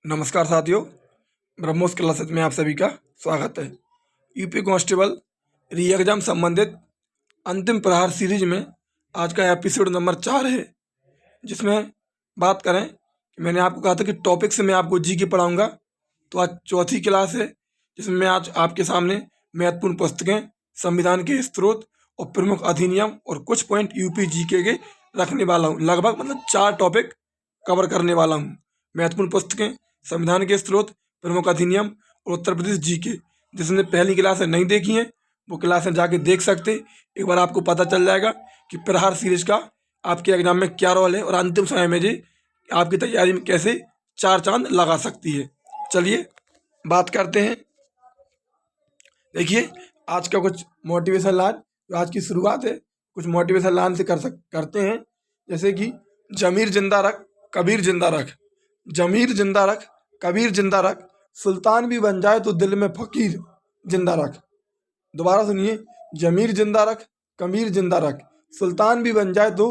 नमस्कार साथियों, ब्रह्मोस क्लासेस में आप सभी का स्वागत है। यूपी कांस्टेबल री एग्जाम संबंधित अंतिम प्रहार सीरीज में आज का एपिसोड नंबर 4 है, जिसमें बात करें कि मैंने आपको कहा था कि टॉपिक से मैं आपको जी के पढ़ाऊँगा। तो आज चौथी क्लास है, जिसमें मैं आज आपके सामने महत्वपूर्ण पुस्तकें, संविधान के स्रोत और प्रमुख अधिनियम और कुछ पॉइंट यूपी जीके के रखने वाला हूँ। लगभग 4 टॉपिक कवर करने वाला हूँ। महत्वपूर्ण पुस्तकें, संविधान के स्रोत, प्रमुख अधिनियम और उत्तर प्रदेश जीके। जिसने पहली क्लासें नहीं देखी हैं वो क्लासें जाके देख सकते। एक बार आपको पता चल जाएगा कि प्रहार सीरीज का आपके एग्जाम में क्या रोल है और अंतिम समय में जी आपकी तैयारी में कैसे 4 चांद लगा सकती है। चलिए बात करते हैं। देखिए, आज का कुछ मोटिवेशन लाइन, जो आज की शुरुआत है, कुछ मोटिवेशन लाइन से करते हैं। जैसे कि जमीर जिंदा रख, कबीर जिंदा रख। जमीर जिंदा रख, कबीर जिंदा रख, सुल्तान भी बन जाए तो दिल में फकीर जिंदा रख। दोबारा सुनिए, जमीर जिंदा रख, कबीर जिंदा रख, सुल्तान भी बन जाए तो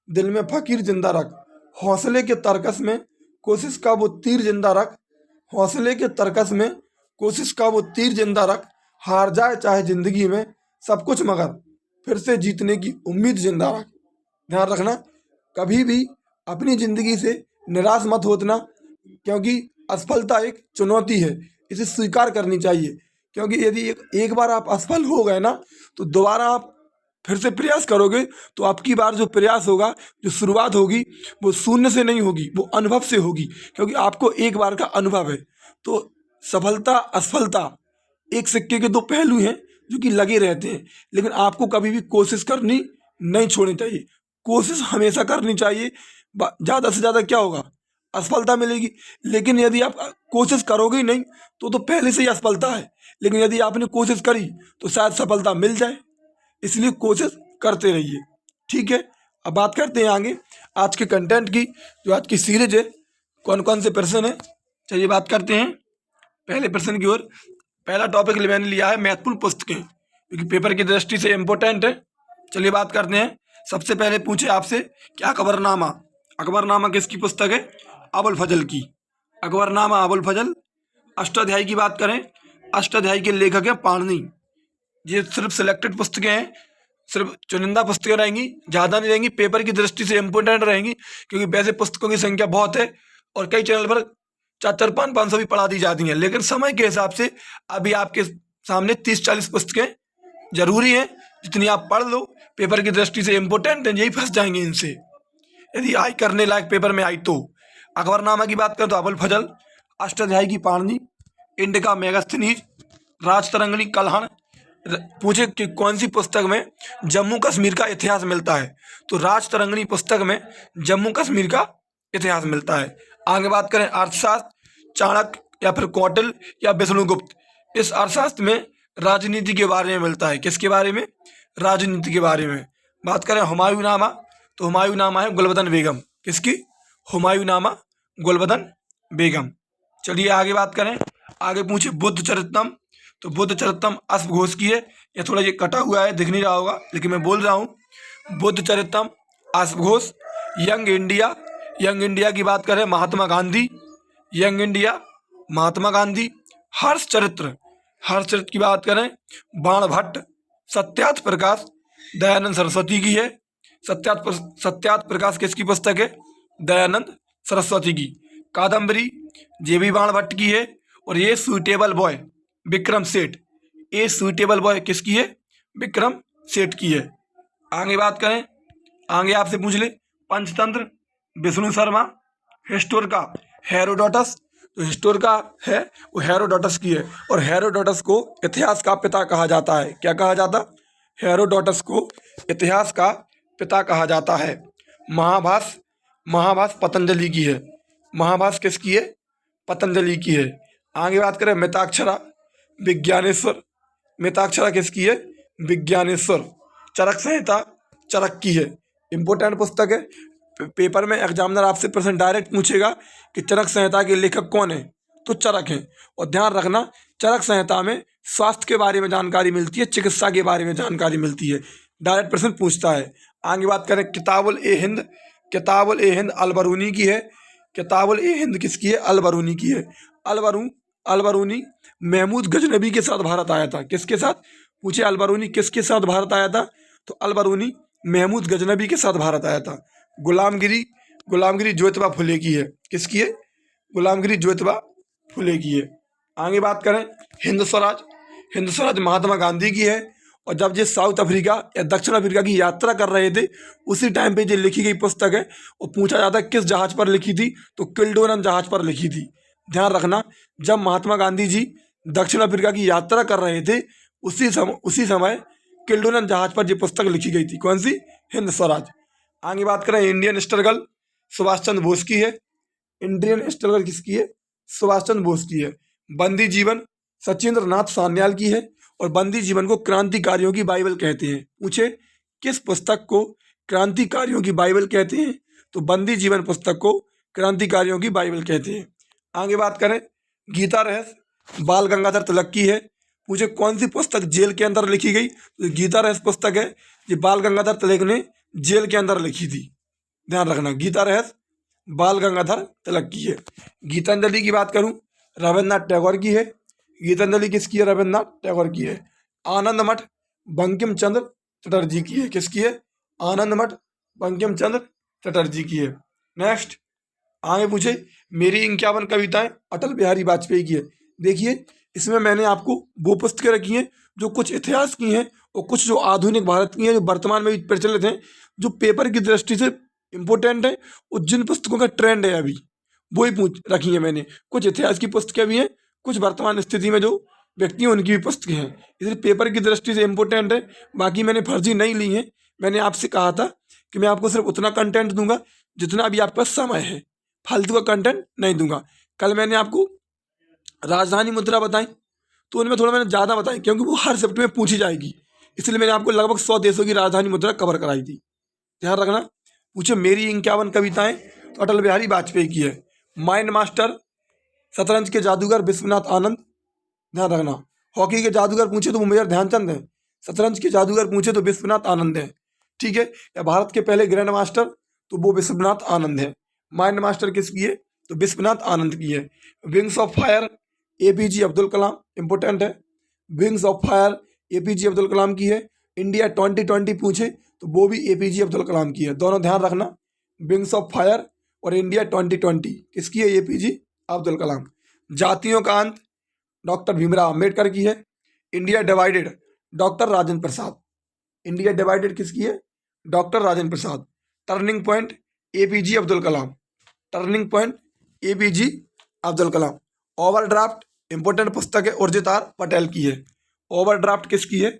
दिल में फकीर जिंदा रख। हौसले के तरकस में कोशिश का वो तीर जिंदा रख। हौसले के तरकस में कोशिश का वो तीर जिंदा रख। हार जाए चाहे जिंदगी में सब कुछ, मगर फिर से जीतने की उम्मीद जिंदा रख। ध्यान रखना, कभी भी अपनी जिंदगी से निराश मत होना, क्योंकि असफलता एक चुनौती है, इसे स्वीकार करनी चाहिए। क्योंकि यदि एक बार आप असफल हो गए ना, तो दोबारा आप फिर से प्रयास करोगे तो आपकी बार जो प्रयास होगा, जो शुरुआत होगी, वो शून्य से नहीं होगी, वो अनुभव से होगी। क्योंकि आपको एक बार का अनुभव है। तो सफलता असफलता एक सिक्के के दो पहलू हैं जो कि लगे रहते हैं। लेकिन आपको कभी भी कोशिश करनी नहीं छोड़नी चाहिए। कोशिश हमेशा करनी चाहिए। ज़्यादा से ज़्यादा क्या होगा, असफलता मिलेगी। लेकिन यदि आप कोशिश करोगे ही नहीं तो पहले से ही असफलता है। लेकिन यदि आपने कोशिश करी तो शायद सफलता मिल जाए। इसलिए कोशिश करते रहिए, ठीक है। अब बात करते हैं आगे आज के कंटेंट की, जो आज की सीरीज है। कौन कौन से प्रश्न है, चलिए बात करते हैं पहले प्रश्न की ओर। पहला टॉपिक मैंने लिया है महत्वपूर्ण पुस्तकें, क्योंकि पेपर की दृष्टि से इम्पोर्टेंट है। चलिए बात करते हैं। सबसे पहले पूछे आपसे कि अकबरनामा। अकबरनामा किसकी पुस्तक है? अबुल फजल की। अकबरनामा अबुल फजल। अष्टाध्यायी की बात करें, अष्टाध्यायी के लेखक हैं पाणिनि। ये सिर्फ सिलेक्टेड पुस्तकें हैं, सिर्फ चुनिंदा पुस्तकें रहेंगी, ज़्यादा नहीं रहेंगी। पेपर की दृष्टि से इम्पोर्टेंट रहेंगी, क्योंकि वैसे पुस्तकों की संख्या बहुत है और कई चैनल पर 400, 500 भी पढ़ा दी जाती हैं। लेकिन समय के हिसाब से अभी आपके सामने 30-40 पुस्तकें जरूरी हैं। जितनी आप पढ़ लो, पेपर की दृष्टि से इम्पोर्टेंट है, यही फंस जाएंगे इनसे। यदि आई करने लायक पेपर में आई तो अकबरनामा की बात करें तो अबुल फजल, अष्टाध्यायी की पाणिनि, इंडिका मेगास्थनीज, राजतरंगिणी कल्हण। पूछे कि कौन सी पुस्तक में जम्मू कश्मीर का इतिहास मिलता है, तो राजतरंगिणी पुस्तक में जम्मू कश्मीर का इतिहास मिलता है। आगे बात करें अर्थशास्त्र, चाणक्य या फिर कौटिल्य या विष्णुगुप्त। इस अर्थशास्त्र में राजनीति के बारे में मिलता है। किसके बारे में? राजनीति के बारे में। बात करें हुमायूंनामा, तो हुमायूंनामा है गुलबदन बेगम। किसकी? हुमायूंनामा गुलबदन बेगम। चलिए आगे बात करें। आगे पूछे बुद्ध चरितम, तो बुद्ध चरितम अश्व घोष की है। ये थोड़ा ये कटा हुआ है, दिख नहीं रहा होगा, लेकिन मैं बोल रहा हूँ बुद्ध चरितम अश्व Ghosh. Young India, young India की बात करें महात्मा गांधी, यंग इंडिया महात्मा गांधी। हर्ष चरित्र, हर्ष चरित्र की बात करें बाण भट्ट। सत्यार्थ प्रकाश दयानंद सरस्वती की है। सत्यार्थ प्रकाश किसकी पुस्तक है? दयानंद सरस्वती की। कादम्बरी जे बी बाण भट्ट की है। और ये सुइटेबल बॉय विक्रम सेठ। ये सुइटेबल बॉय किसकी है? विक्रम सेठ की है। आगे बात करें, आगे आपसे पूछ ले पंचतंत्र, विष्णु शर्मा। हिस्टोरिका हेरोडोटस, तो हिस्टोरिका है वो हेरोडोटस की है। और हेरोडोटस को इतिहास का पिता कहा जाता है। क्या कहा जाता? हेरोडोटस को इतिहास का पिता कहा जाता है। महाभाष्य, महाभाष्य पतंजलि की है। महाभाष्य किसकी है? पतंजलि की है। आगे बात करें मिताक्षरा विज्ञानेश्वर। मिताक्षरा किसकी है? विज्ञानेश्वर। चरक संहिता चरक की है। इंपॉर्टेंट पुस्तक है। पेपर में एग्जामिनर आपसे प्रश्न डायरेक्ट पूछेगा कि चरक संहिता के लेखक कौन है, तो चरक हैं। और ध्यान रखना, चरक संहिता में स्वास्थ्य के बारे में जानकारी मिलती है, चिकित्सा के बारे में जानकारी मिलती है। डायरेक्ट प्रश्न पूछता है। आगे बात करें किताबुल ए हिंद, किताबुल ए हिंद अलबरूनी की है। किताबुल ए हिंद किसकी है? अल बरूनी की है। अल बरूनी महमूद गजनबी के साथ भारत आया था। किसके साथ? पूछे अल बरूनी किसके साथ भारत आया था? तो अल बरूनी महमूद गजनबी के साथ भारत आया था। गुलामगिरी ज्योतिबा फुले की है। किसकी है? गुलामगिरी ज्योतिबा फुले की है। आगे बात करें हिंद स्वराज महात्मा गांधी की है। और जब ये साउथ अफ्रीका या दक्षिण अफ्रीका की यात्रा कर रहे थे उसी टाइम पे ये लिखी गई पुस्तक है। और पूछा जाता है किस जहाज पर लिखी थी? तो किल्डोनन जहाज पर लिखी थी। ध्यान रखना, जब महात्मा गांधी जी दक्षिण अफ्रीका की यात्रा कर रहे थे उसी समय किल्डोनन जहाज पर ये पुस्तक लिखी गई थी। कौन सी? हिंद स्वराज। आगे बात करें इंडियन स्ट्रगल सुभाष चंद्र बोस की है। इंडियन स्ट्रगल किसकी है? सुभाष चंद्र बोस की है। बंदी जीवन सचिंद्र नाथ सान्याल की है। और बंदी जीवन को क्रांतिकारियों की बाइबल कहते हैं। पूछे किस पुस्तक को क्रांतिकारियों की बाइबल कहते हैं? तो बंदी जीवन पुस्तक को क्रांतिकारियों की बाइबल कहते हैं। आगे बात करें गीता रहस्य बाल गंगाधर तिलक की है। पूछे कौन सी पुस्तक जेल के अंदर लिखी गई? तो गीता रहस्य पुस्तक है जो बाल गंगाधर तिलक ने जेल के अंदर लिखी थी। ध्यान रखना, गीता रहस्य बाल गंगाधर तिलक की है। गीतांजलि की बात करूं रविन्द्रनाथ टैगोर की है। गीतांजलि किसकी है? रविन्द्रनाथ टैगोर की है। आनंद मठ बंकिम चंद्र चटर्जी की है। किसकी है? आनंद मठ बंकिम चंद्र चटर्जी की है। नेक्स्ट आगे पूछे मेरी 51 कविताएं अटल बिहारी वाजपेयी की है। देखिए इसमें मैंने आपको वो पुस्तकें रखी हैं जो कुछ इतिहास की हैं और कुछ जो आधुनिक भारत की हैं, जो वर्तमान में भी प्रचलित हैं, जो पेपर की दृष्टि से इम्पोर्टेंट है और जिन पुस्तकों का ट्रेंड है अभी वो ही पूछ रखी है मैंने। कुछ इतिहास की पुस्तकें भी हैं, कुछ वर्तमान स्थिति में जो व्यक्ति हैं उनकी भी पुस्तकें हैं, इसलिए पेपर की दृष्टि से इम्पोर्टेंट है। बाकी मैंने फर्जी नहीं ली है। मैंने आपसे कहा था कि मैं आपको सिर्फ उतना कंटेंट दूंगा जितना भी आपके पास समय है, फालतू का कंटेंट नहीं दूंगा। कल मैंने आपको राजधानी मुद्रा बताई तो उनमें थोड़ा मैंने ज़्यादा बताई क्योंकि वो हर शिफ्ट में पूछी जाएगी, इसलिए मैंने आपको लगभग 100 देशों की राजधानी मुद्रा कवर कराई थी। ध्यान रखना। पूछे मेरी 51 कविताएं तो अटल बिहारी वाजपेयी की है। माइंड मास्टर शतरंज के जादूगर विश्वनाथ आनंद। ध्यान रखना। हॉकी के जादूगर पूछे तो वो मेजर ध्यानचंद है। शतरंज के जादूगर पूछे तो विश्वनाथ आनंद है। ठीक है। या भारत के पहले ग्रैंड मास्टर तो वो विश्वनाथ आनंद है। माइंड मास्टर किसकी है? तो विश्वनाथ आनंद की है। Wings of fire APJ Abdul Kalam, important है। Wings of fire APJ Abdul Kalam की है। इंडिया 2020 पूछे तो वो भी APJ अब्दुल कलाम की है। दोनों ध्यान रखना, विंग्स ऑफ फायर और इंडिया 2020 किसकी है? APJ अब्दुल कलाम। जातियों का अंत डॉक्टर भीमराव अम्बेडकर की है। India divided doctor Rajendra Prasad. India divided किसकी है? Doctor Rajendra Prasad. Turning point APJ Abdul कलाम। टर्निंग पॉइंट APJ अब्दुल कलाम। ओवरड्राफ्ट इंपोर्टेंट पुस्तक है, उर्जितार पटेल की है। ओवरड्राफ्ट किसकी है?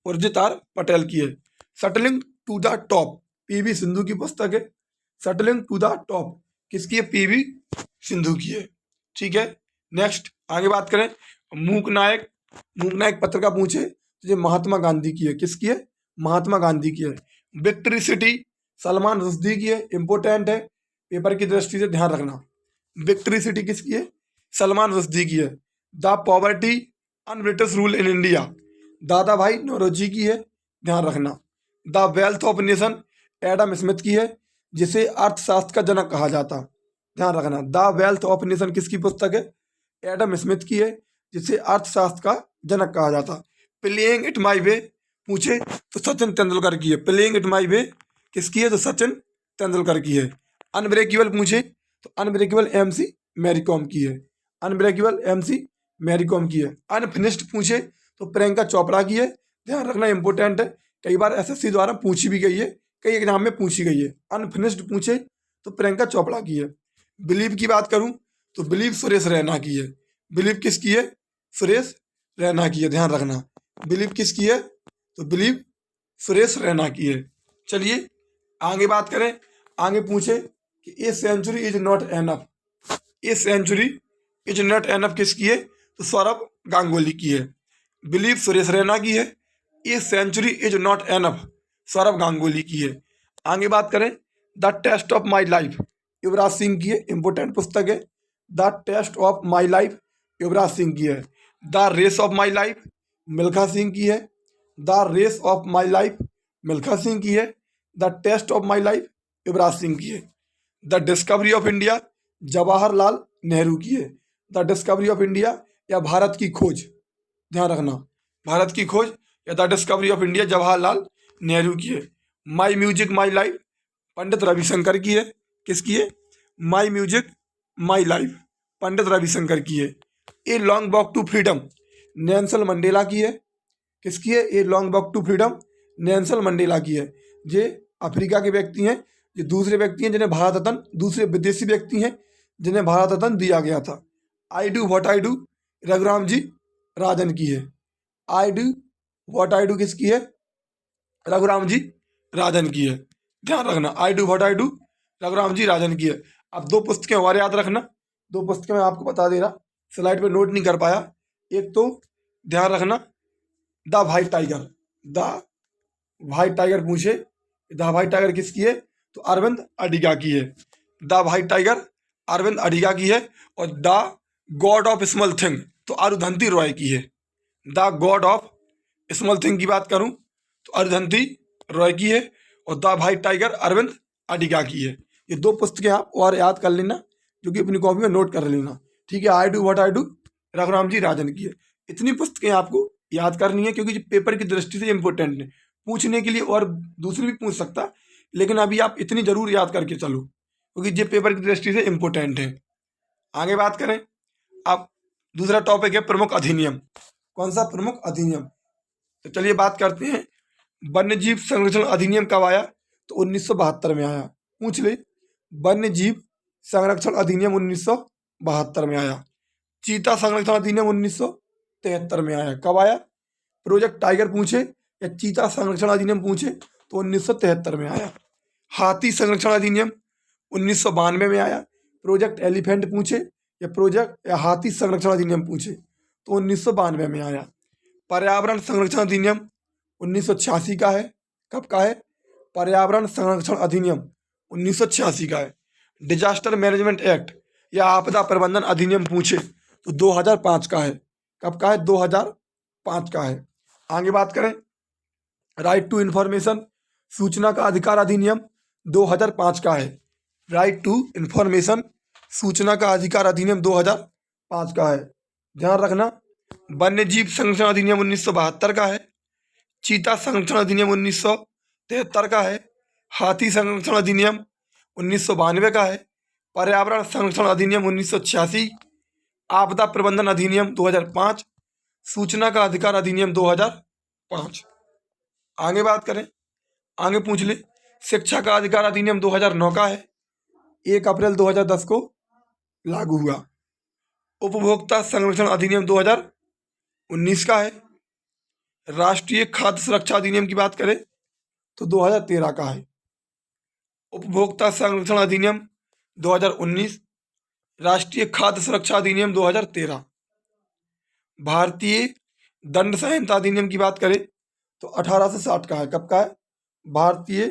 उर्जितार पटेल की है। Shuttling to the top PV Sindhu की पुस्तक है। सटलिंग टू द टॉप किसकी है? PV सिंधु की है। ठीक है। नेक्स्ट आगे बात करें मूक नायक पत्रिका पूछे तो ये महात्मा गांधी की है। किसकी है? महात्मा गांधी की है। विक्ट्री सिटी सलमान रुश्दी की है, इंपोर्टेंट है, पेपर की दृष्टि से ध्यान रखना। विक्ट्री सिटी किसकी है? सलमान रुश्दी की है। The poverty un British rule in India दादा भाई नौरोजी की है, ध्यान रखना। The wealth of nation Adam Smith की है, जिसे अर्थशास्त्र का जनक कहा जाता, ध्यान रखना। द वेल्थ ऑफ नेशन किसकी पुस्तक है? एडम स्मिथ की है, जिसे अर्थशास्त्र का जनक कहा जाता। प्लेइंग इट माई वे पूछे तो सचिन तेंदुलकर की है। प्लेइंग इट माई वे किसकी है? तो सचिन तेंदुलकर की है। अनब्रेकेबल पूछे तो अनब्रेकेबल MC मैरी कॉम की है। अनब्रेकेबल MC मैरी कॉम की है। अनफिनिश्ड पूछे तो प्रियंका चोपड़ा की है, ध्यान रखना, इंपोर्टेंट है, कई बार SSC द्वारा पूछी भी गई है, कई एग्जाम में पूछी गई है। अनफिनिश्ड पूछे तो प्रियंका चोपड़ा की है। बिलीव की बात करूं तो बिलीव सुरेश रैना की है। बिलीव किसकी है? सुरेश रैना की है, ध्यान रखना। बिलीव किसकी है? तो बिलीव सुरेश रैना की है। चलिए आगे बात करें। आगे पूछे कि a century is not enough. A century is not enough किसकी है? तो सौरभ गांगुली की है। बिलीव सुरेश रैना की है। A century is not enough Sourav Ganguly की है। आगे बात करें the test of my life Yuvraj Singh की है, इंपोर्टेंट पुस्तक है। The test of my life Yuvraj Singh की है। The race of my life Milkha Singh की है। The race of my life Milkha Singh की है। The test of my life Yuvraj Singh की है। The discovery of India Jawaharlal Nehru की है। द डिस्कवरी ऑफ इंडिया या भारत की खोज, ध्यान रखना, भारत की खोज या the discovery of India Jawaharlal Nehru की है। My music my life Pandit Ravishankar की है। किसकी है? My music my life Pandit Ravishankar की है। A long walk to freedom Nelson Mandela की है। किसकी है? A long walk to freedom Nelson Mandela की है। ये अफ्रीका के व्यक्ति हैं, ये दूसरे व्यक्ति हैं जिन्हें भारत रत्न, दूसरे विदेशी व्यक्ति हैं जिन्हें भारत रत्न दिया गया था। I do what I do Raghuram ji Rajan की है। I do what I do किसकी है? रघुराम जी राजन की है। ध्यान रखना, I do what I do Raghuram ji Rajan की है। अब दो पुस्तकें और याद रखना, दो पुस्तकें मैं आपको बता दे रहा, स्लाइड पे नोट नहीं कर पाया। एक तो ध्यान रखना, the white tiger, the white tiger पूछे, द व्हाइट टाइगर किसकी है? तो अरविंद अडिगा की है। The white tiger Arvind Adiga की है। और the god of small thing तो अरुंधति रॉय की है। The god of small thing की बात करूं तो अरुंधति रॉय की है। और the white tiger Arvind Adiga की है। ये दो पुस्तकें आप और याद कर लेना, जो कि अपनी कॉपी में नोट कर लेना, ठीक है। I do what I do Raghuram ji Rajan की है। इतनी पुस्तकें आपको याद करनी है, क्योंकि पेपर की दृष्टि से इम्पोर्टेंट है। पूछने के लिए और दूसरी भी पूछ सकता, लेकिन अभी आप इतनी जरूर याद करके चलो, क्योंकि ये पेपर की दृष्टि से इम्पोर्टेंट है। आगे बात करें, अब दूसरा टॉपिक है प्रमुख अधिनियम। कौन सा? प्रमुख अधिनियम। तो चलिए बात करते हैं, वन्यजीव संरक्षण अधिनियम कब आया? तो 1972 में आया। पूछ ले, वन्यजीव संरक्षण अधिनियम 1972 में आया। चीता संरक्षण अधिनियम 1973 में आया। कब आया? प्रोजेक्ट टाइगर पूछे या चीता संरक्षण अधिनियम पूछे तो 1973 में आया। हाथी संरक्षण अधिनियम 1992 में आया। प्रोजेक्ट एलिफेंट पूछे या हाथी संरक्षण अधिनियम पूछे तो 1992 में आया। पर्यावरण संरक्षण अधिनियम 1986 का है। कब का है? पर्यावरण संरक्षण अधिनियम 1986 का है। डिजास्टर मैनेजमेंट एक्ट या आपदा प्रबंधन अधिनियम पूछे तो 2005 का है। कब का है? 2005 का है। आगे बात करें, राइट टू इंफॉर्मेशन सूचना का अधिकार अधिनियम 2005 का है। राइट टू इंफॉर्मेशन सूचना का अधिकार अधिनियम 2005 का है। ध्यान रखना, वन्यजीव संरक्षण अधिनियम 1972 का है। चीता संरक्षण अधिनियम 1973 का है। हाथी संरक्षण अधिनियम 1992 का है। पर्यावरण संरक्षण अधिनियम 1986। आपदा प्रबंधन अधिनियम 2005। सूचना का अधिकार अधिनियम 2005। आगे बात करें, आगे पूछ ले, शिक्षा का अधिकार अधिनियम 2009 का है। 1 अप्रैल 2010 को लागू हुआ। उपभोक्ता संरक्षण अधिनियम 2019 का है। राष्ट्रीय खाद्य सुरक्षा अधिनियम की बात करें तो 2013 का है। उपभोक्ता संरक्षण अधिनियम 2019, राष्ट्रीय खाद्य सुरक्षा अधिनियम 2013। भारतीय दंड संहिता अधिनियम की बात करें तो 1860 का है। कब का है? भारतीय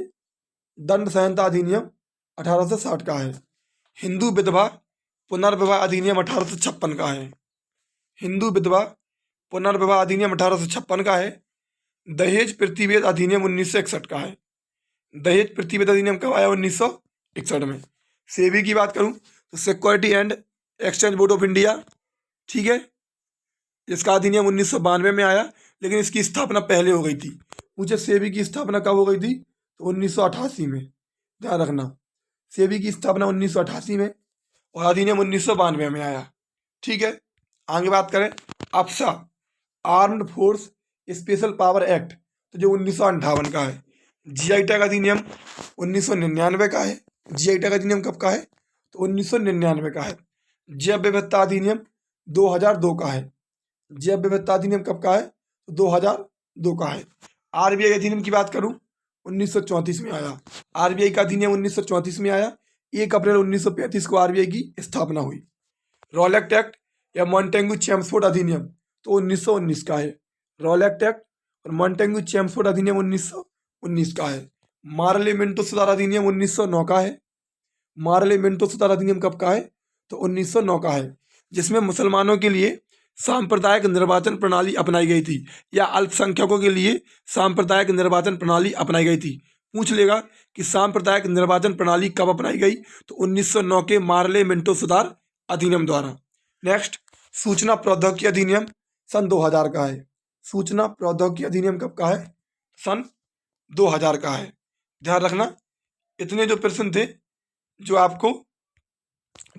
दंड संहिता अधिनियम 1860 का है। हिंदू विधवा पुनर्विवाह अधिनियम 1856 का है। हिंदू विधवा पुनर्विवाह अधिनियम 1856 का है। दहेज प्रतिवेद अधिनियम 1961 का है। दहेज प्रतिवेद अधिनियम कब आया? 1961 में। सेबी की बात करूं तो security and exchange board of India, ठीक है, इसका अधिनियम 1992 में आया, लेकिन इसकी स्थापना पहले हो गई थी। मुझे सेबी की स्थापना कब हो गई थी? तो 1988 में। ध्यान रखना, सेबी की स्थापना 1988 में और अधिनियम 1992 में आया, ठीक है। आगे बात करें, AFSPA armed force special power act तो जो 1958 का है। जीआई टैग अधिनियम 1999 का है। जीआई टैग अधिनियम कब का है? तो 1999 का है। जैव विविधता अधिनियम 2002 का है। जैव विविधता अधिनियम कब का है? तो 2002 का है। आरबीआई अधिनियम की बात करूं 1934 में आया। आरबीआई का अधिनियम 1934 में आया। 1 अप्रैल 1935 को आरबीआई की स्थापना हुई। रॉलेक्ट एक्ट या मॉन्टेग्यू चेम्सफोर्ड अधिनियम तो 1919 का है। रॉलेक्ट एक्ट और मॉन्टेग्यू चेम्सफोर्ड अधिनियम 1919 का है। मार्ले मिंटो सुधार अधिनियम 1909 का है। मार्ले मिंटो सुधार अधिनियम कब का है? तो 1909 का है, जिसमें मुसलमानों के लिए सांप्रदायिक निर्वाचन प्रणाली अपनाई गई थी, या अल्पसंख्यकों के लिए सांप्रदायिक निर्वाचन प्रणाली अपनाई गई थी। पूछ लेगा कि सांप्रदायिक निर्वाचन प्रणाली कब अपनाई गई, तो 1909 के मार्ले मिंटो सुधार अधिनियम द्वारा। नेक्स्ट, सूचना प्रौद्योगिकी अधिनियम सन 2000 का है। सूचना प्रौद्योगिकी अधिनियम कब का है? सन 2000 का है। ध्यान रखना, इतने जो प्रश्न थे जो आपको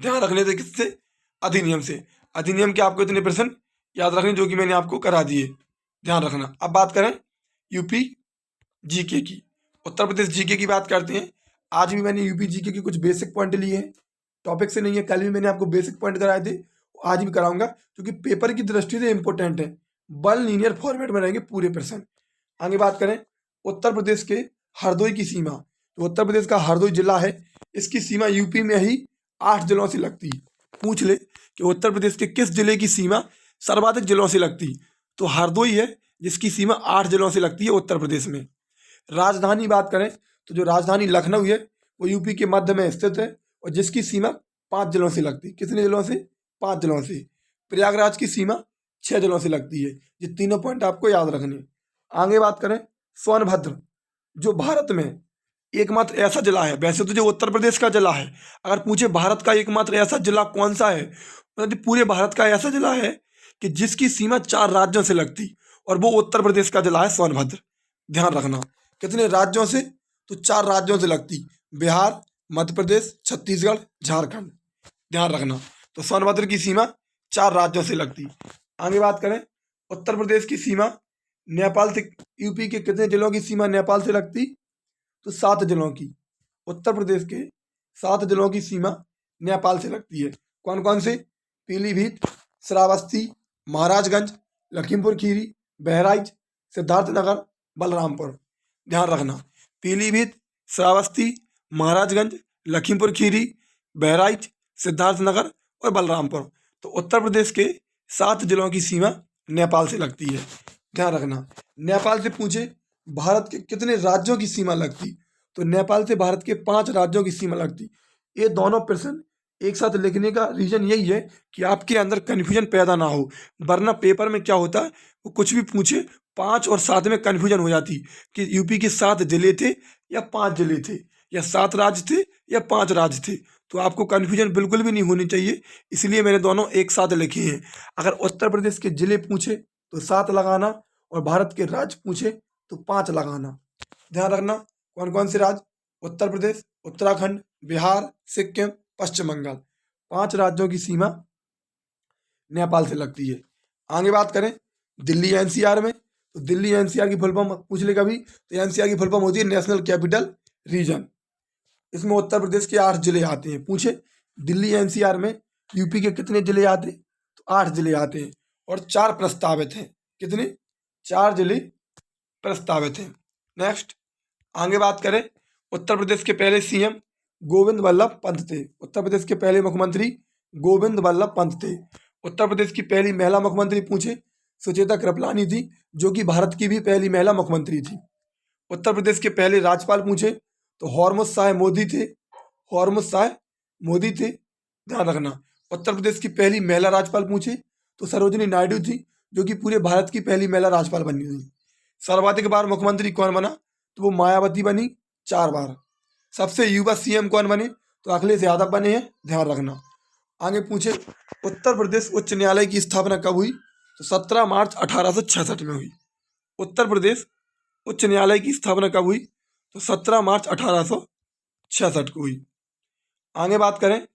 ध्यान रखने थे किससे? अधिनियम से। अधिनियम के आपको इतने प्रश्न याद रखने जो कि मैंने आपको करा दिए। ध्यान रखना। अब बात करें यूपी जीके की, उत्तर प्रदेश जीके की बात करते हैं। आज भी मैंने यूपी जीके के कुछ बेसिक पॉइंट लिए हैं, टॉपिक से नहीं है। कल भी मैंने आपको बेसिक पॉइंट कराए थे, आज भी कराऊंगा, क्योंकि पेपर की दृष्टि से इंपॉर्टेंट है। वन लीनियर फॉर्मेट में रहेंगे पूरे प्रश्न। आगे बात करें उत्तर प्रदेश के हरदोई की सीमा, तो उत्तर प्रदेश का हरदोई जिला है, इसकी सीमा यूपी में ही 8 जिलों से लगती। पूछ ले कि उत्तर प्रदेश के किस जिले की सीमा सर्वाधिक जिलों से लगती, तो हरदोई है, जिसकी सीमा 8 जिलों से लगती है उत्तर प्रदेश में। राजधानी बात करें तो जो राजधानी लखनऊ है वो यूपी के मध्य में स्थित है, और जिसकी सीमा 5 जिलों से लगती। कितने जिलों से? 5 जिलों से। प्रयागराज की सीमा 6 जिलों से लगती है। ये तीनों पॉइंट आपको याद रखने। आगे बात करें सोनभद्र, जो भारत में एकमात्र ऐसा जिला है, वैसे तो जो उत्तर प्रदेश का जिला है, अगर पूछे भारत का एकमात्र ऐसा जिला कौन सा है, मतलब पूरे भारत का ऐसा जिला है कि जिसकी सीमा 4 राज्यों से लगती, और वो उत्तर प्रदेश का जिला है सोनभद्र। ध्यान रखना, कितने राज्यों से? तो 4 राज्यों से लगती, बिहार, मध्य प्रदेश, छत्तीसगढ़, झारखंड। ध्यान रखना, तो सोनभद्र की सीमा 4 राज्यों से लगती। आगे बात करें उत्तर प्रदेश की सीमा नेपाल से, यूपी के कितने जिलों की सीमा नेपाल से लगती? तो 7 जिलों की। उत्तर प्रदेश के 7 जिलों की सीमा नेपाल से लगती है। कौन कौन से? पीलीभीत, श्रावस्ती, महाराजगंज, लखीमपुर खीरी, बहराइच, सिद्धार्थनगर, बलरामपुर। ध्यान रखना, पीलीभीत, श्रावस्ती, महाराजगंज, लखीमपुर खीरी, बहराइच, सिद्धार्थनगर और बलरामपुर। तो उत्तर प्रदेश के 7 जिलों की सीमा नेपाल से लगती है। ध्यान रखना, नेपाल से पूछे भारत के कितने राज्यों की सीमा लगती, तो नेपाल से भारत के 5 राज्यों की सीमा लगती। ये दोनों प्रश्न एक साथ लिखने का रीजन यही है कि आपके अंदर कन्फ्यूजन पैदा ना हो, वरना पेपर में क्या होता है, वो कुछ भी पूछे 5 और 7 में कन्फ्यूजन हो जाती कि यूपी के 7 जिले थे या 5 जिले थे, या 7 राज्य थे या 5 राज्य थे। तो आपको कन्फ्यूजन बिल्कुल भी नहीं होनी चाहिए, इसलिए मैंने दोनों एक साथ लिखे हैं। अगर उत्तर प्रदेश के जिले पूछे तो 7 लगाना, और भारत के राज्य पूछे तो 5 लगाना। ध्यान रखना, कौन कौन से राज्य? उत्तर प्रदेश, उत्तराखंड, बिहार, सिक्किम, पश्चिम बंगाल। 5 राज्यों की सीमा नेपाल से लगती है। आगे बात करें दिल्ली एनसीआर में, तो दिल्ली एनसीआर की फुल फॉर्म पूछ ले कभी, तो एनसीआर की फुल फॉर्म होती है नेशनल कैपिटल रीजन। इसमें उत्तर प्रदेश के 8 जिले आते हैं। पूछे दिल्ली एनसीआर में यूपी के कितने जिले आते हैं, तो 8 जिले आते हैं, और 4 प्रस्तावित हैं। कितने? 4 जिले प्रस्तावित हैं। नेक्स्ट, आगे बात करें उत्तर प्रदेश के पहले सीएम गोविंद वल्लभ पंत थे। उत्तर प्रदेश के पहले मुख्यमंत्री गोविंद वल्लभ पंत थे। उत्तर प्रदेश की पहली महिला मुख्यमंत्री पूछे सुचेता कृपलानी थी, जो कि भारत की भी पहली महिला मुख्यमंत्री थी। उत्तर प्रदेश के पहले राज्यपाल पूछे तो हरमुख शाह मोदी थे, हरमुख शाह मोदी थे। ध्यान रखना, उत्तर प्रदेश की पहली महिला राज्यपाल पूछे तो सरोजिनी नायडू थी, जो कि पूरे भारत की पहली महिला राज्यपाल बनी थी। सर्वाधिक बार मुख्यमंत्री कौन बना, तो वो मायावती बनी 4 बार। सबसे युवा सीएम कौन बने, तो अखिलेश यादव बने हैं। ध्यान रखना, आगे पूछे उत्तर प्रदेश उच्च न्यायालय की स्थापना कब हुई, तो 17 मार्च 1866 में हुई। उत्तर प्रदेश उच्च न्यायालय की स्थापना कब हुई, तो 17 मार्च 1866 को हुई। आगे बात करें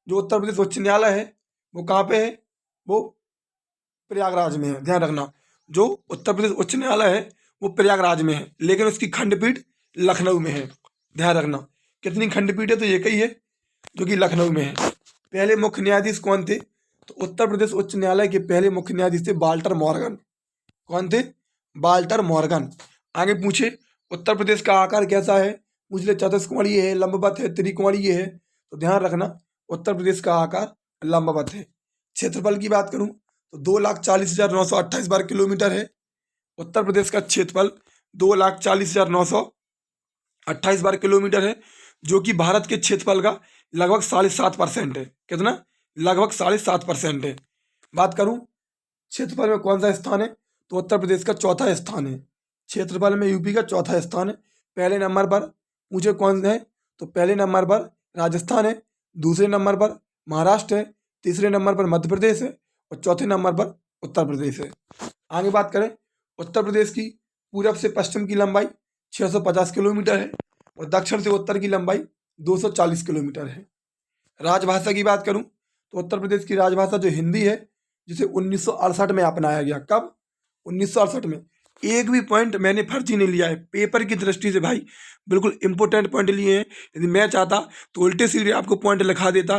जो उत्तर प्रदेश उच्च न्यायालय है वो कहाँ पे है, वो प्रयागराज में है। ध्यान रखना, जो उत्तर प्रदेश उच्च न्यायालय है वो प्रयागराज में है, लेकिन उसकी खंडपीठ लखनऊ में है। ध्यान रखना, कितनी खंडपीठ है, तो एक ही है जो कि लखनऊ में है। पहले मुख्य न्यायाधीश कौन थे, तो उत्तर प्रदेश उच्च न्यायालय के पहले मुख्य न्यायाधीश थे वाल्टर मॉर्गन। कौन थे? Walter Morgan. आगे पूछे उत्तर प्रदेश का आकार कैसा है, पूछ ले चतुष्कोणीय है, लंबवत है, त्रिकोणीय है। तो ध्यान रखना, उत्तर प्रदेश का आकार लंबवत है। क्षेत्रफल की बात करूं तो 2,40,928 वर्ग किलोमीटर है। उत्तर प्रदेश का क्षेत्रफल 2,40,928 वर्ग किलोमीटर है, जो कि भारत के क्षेत्रफल का लगभग 7.5% है। कितना? लगभग 7.5% है। बात करूं क्षेत्रफल में कौन सा स्थान है, तो उत्तर प्रदेश का चौथा स्थान है। क्षेत्रफल में यूपी का चौथा स्थान है, पहले नंबर पर पूछे कौन है, तो पहले नंबर पर राजस्थान है, दूसरे नंबर पर महाराष्ट्र है, तीसरे नंबर पर मध्य प्रदेश है और चौथे नंबर पर उत्तर प्रदेश है। आगे बात करें, उत्तर प्रदेश की पूरब से पश्चिम की लंबाई 650 किलोमीटर है और दक्षिण से उत्तर की लंबाई 240 किलोमीटर है। राजभाषा की बात करूं तो उत्तर प्रदेश की राजभाषा जो हिंदी है, जिसे 1968 में अपनाया गया। कब? 1968 में। एक भी पॉइंट मैंने फर्जी नहीं लिया है, पेपर की दृष्टि से भाई बिल्कुल इंपॉर्टेंट पॉइंट लिए हैं। यदि मैं चाहता तो उल्टे सीधे आपको पॉइंट लिखा देता,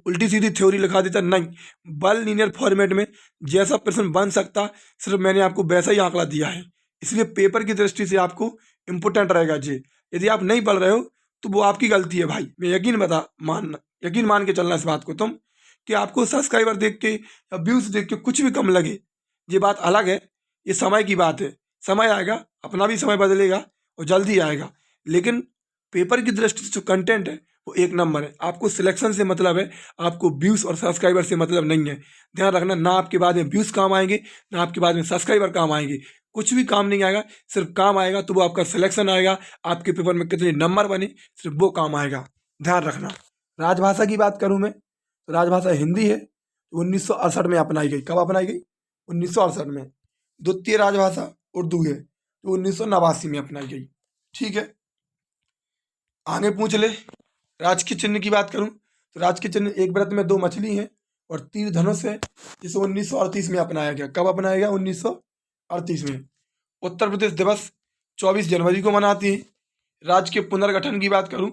उल्टी सीधी थ्योरी लिखा देता, नहीं, बल लीनियर फॉर्मेट में जैसा प्रश्न बन सकता सिर्फ मैंने आपको वैसा ही आंकड़ा दिया है। इसलिए पेपर की दृष्टि से आपको इम्पोर्टेंट रहेगा जी। यदि आप नहीं पढ़ रहे हो तो वो आपकी गलती है भाई, मैं यकीन मान के चलना इस बात को तुम, कि आपको सब्सक्राइबर देख के या व्यूज देख के कुछ भी कम लगे, ये बात अलग है, ये समय की बात है। समय आएगा, अपना भी समय बदलेगा और जल्दी आएगा, लेकिन पेपर की दृष्टि से जो कंटेंट है वो एक नंबर है। आपको सिलेक्शन से मतलब है, आपको व्यूज और सब्सक्राइबर से मतलब नहीं है। ध्यान रखना, ना आपके बाद में व्यूज काम आएंगे, ना आपके बाद में सब्सक्राइबर काम आएंगे, कुछ भी काम नहीं आएगा। सिर्फ काम आएगा तो वो आपका सिलेक्शन आएगा, आपके पेपर में कितने नंबर बने, सिर्फ वो काम आएगा। ध्यान रखना। राजभाषा की बात करूं मैं तो राजभाषा हिंदी है, तो 1968 में अपनाई गई। कब अपनाई गई? 1968 में। द्वितीय राजभाषा उर्दू है, तो 1989 में अपनाई गई। ठीक है, आगे पूछ ले। राजकीय चिन्ह की बात करूं तो राजकीय चिन्ह एक व्रत में 2 मछली हैं और तीर धनुष है, जिसे 1938 में अपनाया गया। कब अपनाया गया? 1938 में। उत्तर प्रदेश दिवस 24 जनवरी को मनाती है। राज्य के पुनर्गठन की बात करूं,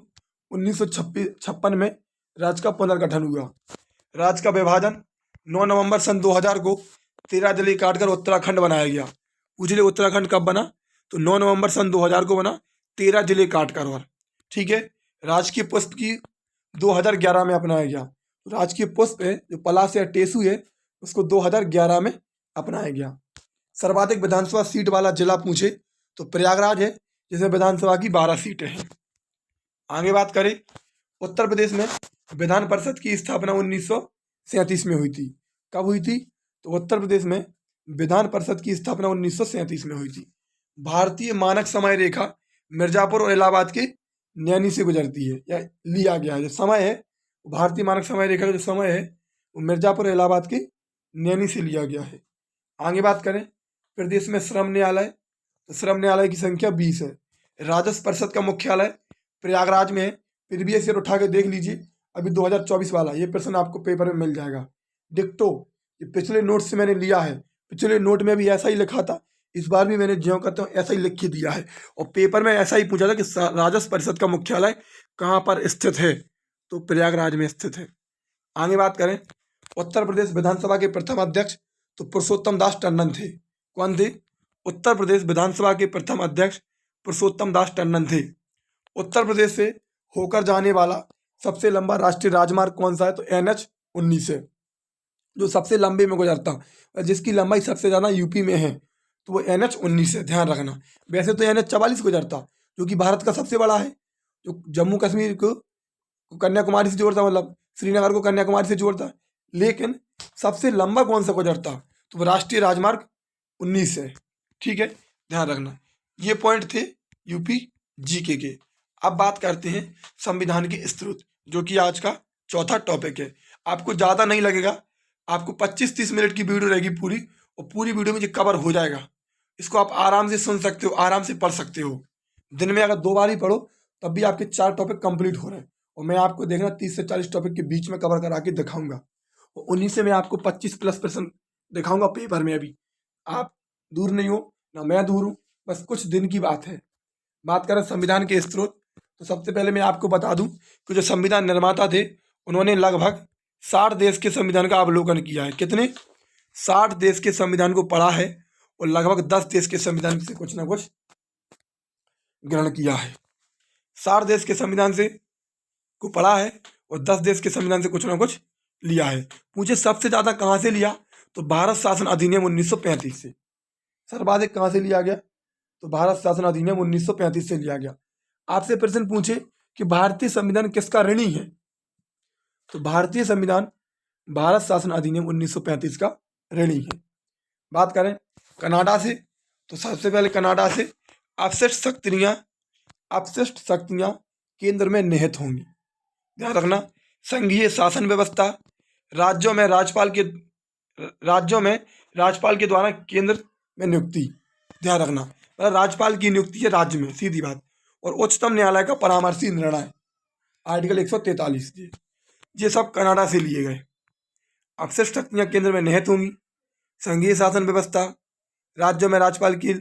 1956 में राज्य का पुनर्गठन हुआ। राज्य का विभाजन 9 नवंबर सन 2000 को 13 जिले काटकर उत्तराखंड बनाया गया। पूछ ले उत्तराखंड कब बना? तो 9 नवंबर सन 2000 को बना, 13 जिले काटकर। और ठीक है, राजकीय पुष्प की 2011 में अपनाया गया। तो राजकीय पुष्प है जो पलाश या टेसू है, उसको 2011 में अपनाया गया। सर्वाधिक विधानसभा सीट वाला जिला पूछे तो प्रयागराज है, जिसमें विधानसभा की 12 सीटें हैं। आगे बात करें, उत्तर प्रदेश में विधान परिषद की स्थापना 1937 में हुई थी। कब हुई थी? तो उत्तर प्रदेश में विधान परिषद की स्थापना 1937 में हुई थी। भारतीय मानक समय रेखा मिर्जापुर और इलाहाबाद के नैनी से गुजरती है, या लिया गया है। जो समय है, भारतीय मानक समय रेखा का जो समय है वो मिर्जापुर और इलाहाबाद के नैनी से लिया गया है। आगे बात करें, प्रदेश में श्रम न्यायालय, तो श्रम न्यायालय की संख्या 20 है। राजस्व परिषद का मुख्यालय प्रयागराज में है। प्रीवियस ईयर उठा के देख लीजिए, अभी 2024 वाला ये प्रश्न आपको पेपर में मिल जाएगा। डिक्टो, ये पिछले नोट से मैंने लिया है, पिछले नोट में भी ऐसा ही लिखा था, इस बार भी मैंने ज्यों कहता हूँ ऐसा ही लिख के दिया है, और पेपर में ऐसा ही पूछा था कि राजस्व परिषद का मुख्यालय कहाँ पर स्थित है, तो प्रयागराज में स्थित है। आगे बात करें, उत्तर प्रदेश विधानसभा के प्रथम अध्यक्ष तो पुरुषोत्तम दास टंडन थे। कौन थे? उत्तर प्रदेश विधानसभा के प्रथम अध्यक्ष पुरुषोत्तम दास टंडन थे। उत्तर प्रदेश से होकर जाने वाला सबसे लंबा राष्ट्रीय राजमार्ग कौन सा है? तो NH-19 है, जो सबसे लंबे में गुजरता और जिसकी लंबाई सबसे ज़्यादा यूपी में है, तो वो NH-19 है। ध्यान रखना। वैसे तो NH-44 गुजरता, जो कि भारत का सबसे बड़ा है, जो जम्मू कश्मीर को कन्याकुमारी से जोड़ता, मतलब श्रीनगर को कन्याकुमारी से जोड़ता, लेकिन सबसे लंबा कौन सा गुजरता? तो वो राष्ट्रीय राजमार्ग 19 है। ठीक है, ध्यान रखना। ये पॉइंट थे यूपी जीके के। अब बात करते हैं संविधान के स्रोत, जो कि आज का चौथा टॉपिक है। आपको ज़्यादा नहीं लगेगा, आपको 25-30 मिनट की वीडियो रहेगी पूरी, और पूरी वीडियो में ये कवर हो जाएगा। इसको आप आराम से सुन सकते हो, आराम से पढ़ सकते हो। दिन में अगर 2 बार ही पढ़ो तब भी आपके 4 टॉपिक कंप्लीट हो रहे हैं, और मैं आपको देखना 30 से 40 टॉपिक के बीच में कवर करा के दिखाऊंगा, और उन्हीं से मैं आपको 25+ प्रश्न दिखाऊंगा पेपर में। अभी आप दूर नहीं हो, ना मैं दूर हूँ, बस कुछ दिन की बात है। बात करें संविधान के स्रोत, तो सबसे पहले मैं आपको बता दूं कि जो संविधान निर्माता थे उन्होंने लगभग 60 देश के संविधान का अवलोकन किया है। कितने? 60 देश के संविधान को पढ़ा है, और लगभग 10 देश के संविधान से कुछ ना कुछ ग्रहण किया है। 60 देश के संविधान से को पढ़ा है और 10 देश के संविधान से कुछ ना कुछ लिया है। पूछे सबसे ज़्यादा कहाँ से लिया? तो भारत शासन अधिनियम 1935 से। सर्वाधिक कहाँ से लिया गया? तो भारत शासन अधिनियम 1935 से लिया गया। आपसे प्रश्न पूछे कि भारतीय संविधान किसका ऋणी है? तो भारतीय संविधान भारत शासन अधिनियम 1935 का ऋणी है। बात करें कनाडा से, तो सबसे पहले कनाडा से ऑफसेट शक्तियाँ अपशिष्ट शक्तियां केंद्र में निहित होंगी। ध्यान रखना, संघीय शासन व्यवस्था, राज्यों में राज्यपाल के द्वारा केंद्र में नियुक्ति। ध्यान रखना, मतलब राज्यपाल की नियुक्ति है राज्य में, सीधी बात। और उच्चतम न्यायालय का परामर्शी निर्णय, आर्टिकल 143। ये सब कनाडा से लिए गए। अपशिष्ट शक्तियां केंद्र में निहित होंगी, संघीय शासन व्यवस्था, राज्यों में राज्यपाल के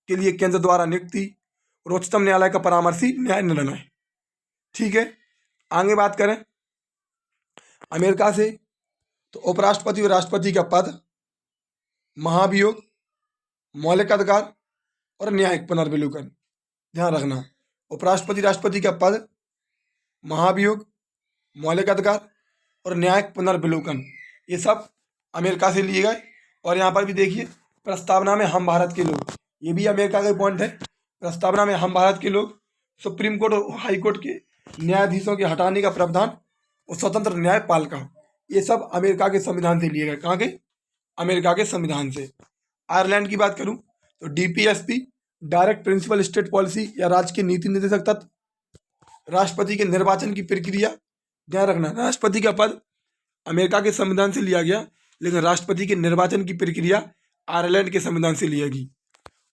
लिए केंद्र द्वारा नियुक्ति और उच्चतम न्यायालय का परामर्शी न्याय निर्णय। ठीक है, आगे बात करें अमेरिका से, तो उपराष्ट्रपति और राष्ट्रपति का पद, महाभियोग, मौलिक अधिकार और न्यायिक पुनर्विलोकन। ध्यान रखना, उपराष्ट्रपति राष्ट्रपति का पद, महाभियोग, मौलिक अधिकार और न्यायिक पुनर्विलोकन, ये सब अमेरिका से लिए गए। और यहाँ पर भी देखिए, प्रस्तावना में हम भारत के लोग, ये भी अमेरिका का पॉइंट है। प्रस्तावना में हम भारत के लोग सुप्रीम कोर्ट और हाई कोर्ट के न्यायाधीशों के हटाने का प्रावधान और स्वतंत्र न्यायपालिका, ये सब अमेरिका के संविधान से लिए गए। कहाँ के? अमेरिका के संविधान से। आयरलैंड की बात करूं तो DPSP, direct principle state policy या राज्य के नीति निर्देशक तत्व, राष्ट्रपति के निर्वाचन की प्रक्रिया। ध्यान रखना, राष्ट्रपति का पद अमेरिका के संविधान से लिया गया, लेकिन राष्ट्रपति के निर्वाचन की प्रक्रिया आयरलैंड के संविधान से लिया गई।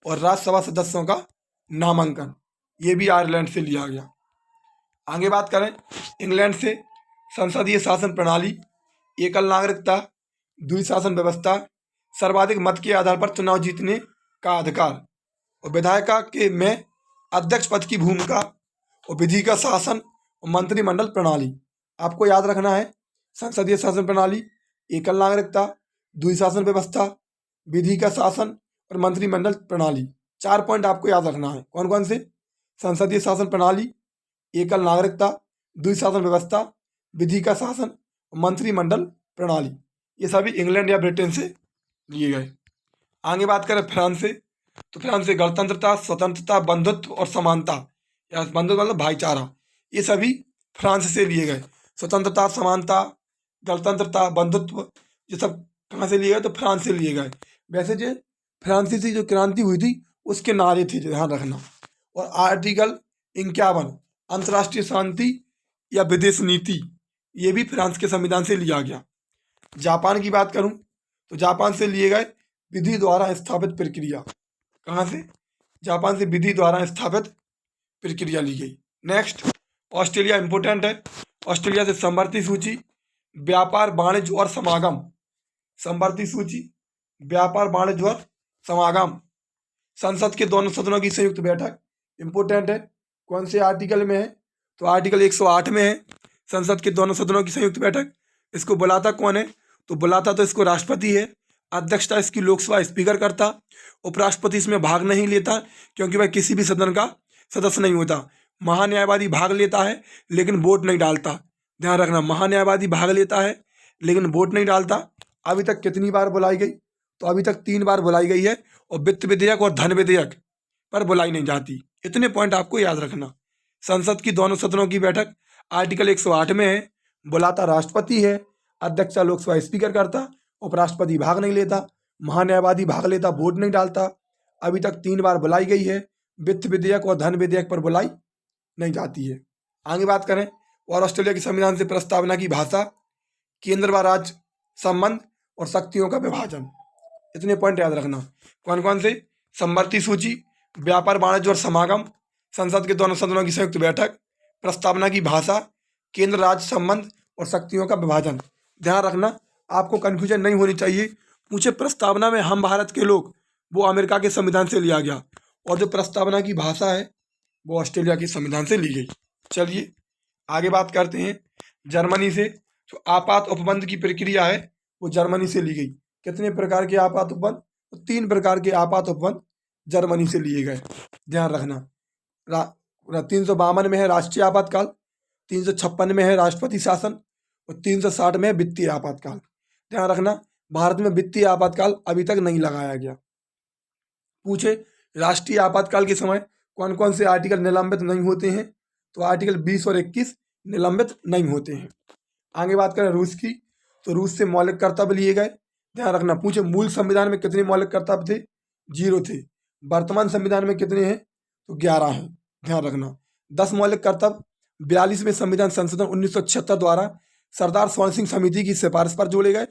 और राज्यसभा सदस्यों का नामांकन, ये भी आयरलैंड से लिया गया। आगे बात करें इंग्लैंड से, संसदीय शासन प्रणाली, एकल नागरिकता, द्विशासन व्यवस्था, सर्वाधिक मत के आधार पर चुनाव जीतने का अधिकार और विधायिका के में अध्यक्ष पद की भूमिका और विधि का शासन और मंत्रिमंडल प्रणाली। आपको याद रखना है, संसदीय शासन प्रणाली, एकल नागरिकता, द्विशासन व्यवस्था, विधि का शासन और मंत्रिमंडल प्रणाली। 4 पॉइंट आपको याद रखना है। कौन कौन से? संसदीय शासन प्रणाली, एकल नागरिकता, द्विशासन व्यवस्था, विधि का शासन और मंत्रिमंडल प्रणाली। ये सभी इंग्लैंड या ब्रिटेन से लिए गए। आगे बात करें फ्रांस से, तो फ्रांस से गणतंत्रता, स्वतंत्रता, बंधुत्व और समानता, या बंधुत्व मतलब भाईचारा, ये सभी फ्रांस से लिए गए। स्वतंत्रता, समानता, गणतंत्रता, बंधुत्व, ये सब कहाँ से लिए गए? तो फ्रांस से लिए गए। वैसे जो फ्रांसीसी जो क्रांति हुई थी उसके नारे थे, ध्यान रखना। और आर्टिकल 51 अंतर्राष्ट्रीय शांति या विदेश नीति, ये भी फ्रांस के संविधान से लिया गया। जापान की बात करूं तो जापान से लिए गए विधि द्वारा स्थापित प्रक्रिया। कहाँ से? जापान से विधि द्वारा स्थापित प्रक्रिया ली गई। नेक्स्ट ऑस्ट्रेलिया इंपोर्टेंट है। ऑस्ट्रेलिया से समवर्ती सूची, व्यापार, वाणिज्य और समागम। समवर्ती सूची, व्यापार, वाणिज्य और समागम। संसद के दोनों सदनों की संयुक्त बैठक, इंपोर्टेंट है। कौन से आर्टिकल में है? तो आर्टिकल 108 में है, संसद के दोनों सदनों की संयुक्त बैठक। इसको बुलाता कौन है? तो बुलाता तो इसको राष्ट्रपति है, अध्यक्षता इसकी लोकसभा स्पीकर करता। उपराष्ट्रपति इसमें भाग नहीं लेता क्योंकि वह किसी भी सदन का सदस्य नहीं होता। महान्यायवादी भाग लेता है लेकिन वोट नहीं डालता। ध्यान रखना, महान्यायवादी भाग लेता है लेकिन वोट नहीं डालता। अभी तक कितनी बार बुलाई गई? तो अभी तक 3 बार बुलाई गई है, और वित्त विधेयक और धन विधेयक पर बुलाई नहीं जाती। इतने पॉइंट आपको याद रखना। संसद की दोनों सदनों की बैठक आर्टिकल 108 में है, बुलाता राष्ट्रपति है, अध्यक्षता लोकसभा स्पीकर करता, उपराष्ट्रपति भाग नहीं लेता, महान्यायवादी भाग लेता, वोट नहीं डालता। अभी तक 3 बार बुलाई गई है, वित्त विधेयक और धन विधेयक पर बुलाई नहीं जाती है। आगे बात करें और ऑस्ट्रेलिया के संविधान से प्रस्तावना की भाषा, केंद्र व राज्य संबंध और शक्तियों का विभाजन। इतने पॉइंट याद रखना। कौन कौन से? समवर्ती सूची, व्यापार, वाणिज्य और समागम, संसद के दोनों सदनों की संयुक्त बैठक, प्रस्तावना की भाषा, केंद्र राज्य संबंध और शक्तियों का विभाजन। ध्यान रखना, आपको कन्फ्यूजन नहीं होनी चाहिए। पूछे प्रस्तावना में हम भारत के लोग, वो अमेरिका के संविधान से लिया गया, और जो प्रस्तावना की भाषा है वो ऑस्ट्रेलिया के संविधान से ली गई। चलिए आगे बात करते हैं जर्मनी से। जो आपात उपबंध की प्रक्रिया है वो जर्मनी से ली गई। कितने प्रकार के आपात उपबंध? तो 3 प्रकार के आपात उपबंध जर्मनी से लिए गए। ध्यान रखना, 352 में है राष्ट्रीय आपातकाल, 356 में है राष्ट्रपति शासन और 360 में है वित्तीय आपातकाल। ध्यान रखना, भारत में वित्तीय आपातकाल अभी तक नहीं लगाया गया। पूछे राष्ट्रीय आपातकाल के समय कौन कौन से आर्टिकल निलंबित नहीं होते हैं? तो आर्टिकल 20 और 21 निलंबित नहीं होते हैं। आगे बात करें रूस की, तो रूस से मौलिक कर्तव्य लिए गए। ध्यान रखना, पूछे मूल संविधान में कितने मौलिक कर्तव्य थे? 0 थे। वर्तमान संविधान में कितने हैं? तो 11 हैं। ध्यान रखना। 10 मौलिक कर्तव्य 42वें संविधान संशोधन 1976 द्वारा सरदार स्वर्ण सिंह समिति की सिफारिश पर जोड़े गए।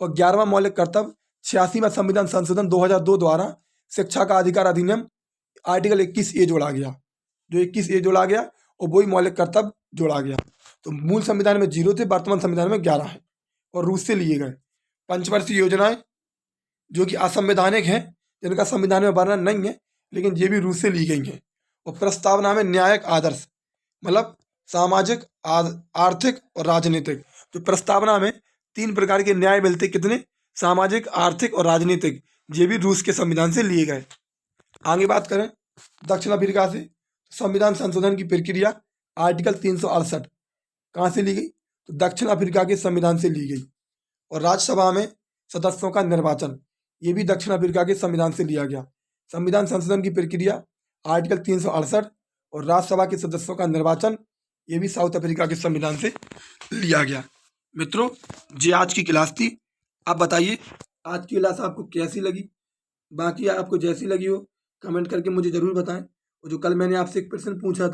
और 11वां मौलिक कर्तव्य 86वां संविधान संशोधन 2002 द्वारा शिक्षा का अधिकार अधिनियम आर्टिकल 21A जोड़ा गया। जो 21A जोड़ा गया और वही मौलिक कर्तव्य जोड़ा गया। तो मूल संविधान में 0 थे, वर्तमान संविधान में 11 है और रूस से लिए गए। पंचवर्षीय योजनाएं जो कि असंवैधानिक हैं, जिनका संविधान में वर्णन नहीं है, लेकिन ये भी रूस से ली गई हैं। और प्रस्तावना में न्यायिक आदर्श मतलब सामाजिक, आर्थिक और राजनीतिक। तो प्रस्तावना में 3 प्रकार के न्याय मिलते, कितने? सामाजिक, आर्थिक और राजनीतिक। ये भी रूस के संविधान से लिए गए। आगे बात करें दक्षिण अफ्रीका से, संविधान संशोधन की प्रक्रिया आर्टिकल 368 कहाँ से ली गई? तो दक्षिण अफ्रीका के संविधान से ली गई। और राज्यसभा में सदस्यों का निर्वाचन, ये भी दक्षिण अफ्रीका के संविधान से लिया गया। संविधान संशोधन की प्रक्रिया आर्टिकल 368 और राज्यसभा के सदस्यों का निर्वाचन, ये भी साउथ अफ्रीका के संविधान से लिया गया। मित्रों, ये आज की क्लास थी। आप बताइए आज की क्लास आपको कैसी लगी? बाकी आपको जैसी लगी हो कमेंट करके मुझे ज़रूर बताएं। और जो कल मैंने आपसे एक प्रश्न पूछा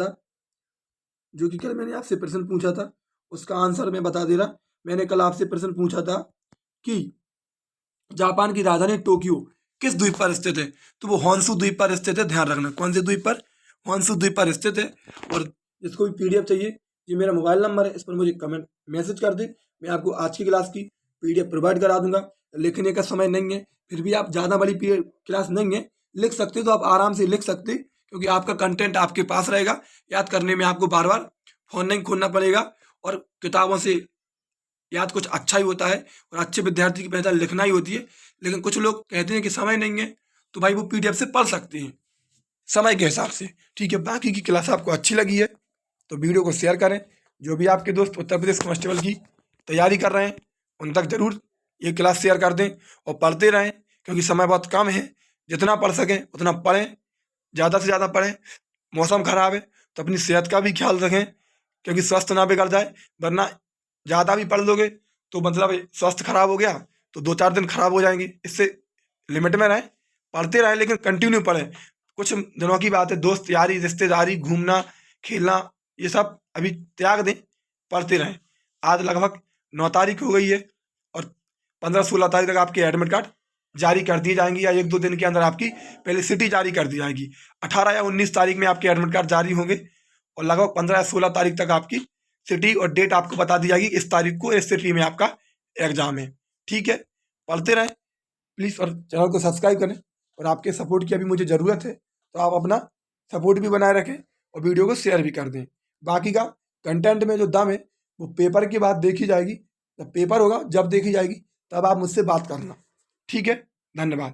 था, उसका आंसर मैं बता दे रहा। मैंने कल आपसे प्रश्न पूछा था कि जापान की राजधानी टोक्यो किस द्वीप पर स्थित है? तो वो होन्शु द्वीप पर स्थित है। ध्यान रखना, कौन से द्वीप पर? होन्शु द्वीप पर स्थित है। और जिसको भी PDF चाहिए, ये मेरा मोबाइल नंबर है, इस पर मुझे कमेंट मैसेज कर दे। मैं आपको आज की क्लास की PDF प्रोवाइड करा दूंगा। लिखने का समय नहीं है, फिर भी आप ज़्यादा बड़ी क्लास नहीं है, लिख सकते तो आप आराम से लिख सकते, क्योंकि आपका कंटेंट आपके पास रहेगा। याद करने में आपको बार बार फ़ोन नहीं खोलना पड़ेगा। और किताबों से याद कुछ अच्छा ही होता है, और अच्छे विद्यार्थी की पहचान लिखना ही होती है। लेकिन कुछ लोग कहते हैं कि समय नहीं है, तो भाई वो PDF से पढ़ सकते हैं समय के हिसाब से। ठीक है, बाकी की क्लास आपको अच्छी लगी है तो वीडियो को शेयर करें। जो भी आपके दोस्त उत्तर प्रदेश कांस्टेबल की तैयारी कर रहे हैं उन तक जरूर ये क्लास शेयर कर दें और पढ़ते रहें, क्योंकि समय बहुत कम है। जितना पढ़ सकें उतना पढ़ें, ज़्यादा से ज़्यादा पढ़ें। मौसम खराब है तो अपनी सेहत का भी ख्याल रखें, क्योंकि स्वास्थ्य ना बिगड़ जाए, वरना ज़्यादा भी पढ़ लोगे तो मतलब स्वास्थ्य खराब हो गया तो 2-4 दिन खराब हो जाएंगे। इससे लिमिट में रहें, पढ़ते रहें, लेकिन कंटिन्यू पढ़ें। कुछ दिनों की बात है, दोस्त यारी, रिश्तेदारी, घूमना, खेलना, ये सब अभी त्याग दें, पढ़ते रहें। आज लगभग 9 तारीख हो गई है और 15-16 तारीख तक आपके एडमिट कार्ड जारी कर दिए जाएंगे, या 1-2 दिन के अंदर आपकी पहले सिटी जारी कर दी जाएगी। 18 या 19 तारीख में आपके एडमिट कार्ड जारी होंगे और लगभग 15 या 16 तारीख तक आपकी सिटी और डेट आपको बता दी जाएगी। इस तारीख को इस सिटी में आपका एग्जाम है। ठीक है, पढ़ते रहें प्लीज़, और चैनल को सब्सक्राइब करें। और आपके सपोर्ट की अभी मुझे ज़रूरत है, तो आप अपना सपोर्ट भी बनाए रखें और वीडियो को शेयर भी कर दें। बाकी का कंटेंट में जो दम है वो पेपर की बात देखी जाएगी, जब पेपर होगा जब देखी जाएगी, तब आप मुझसे बात करना। ठीक है, धन्यवाद।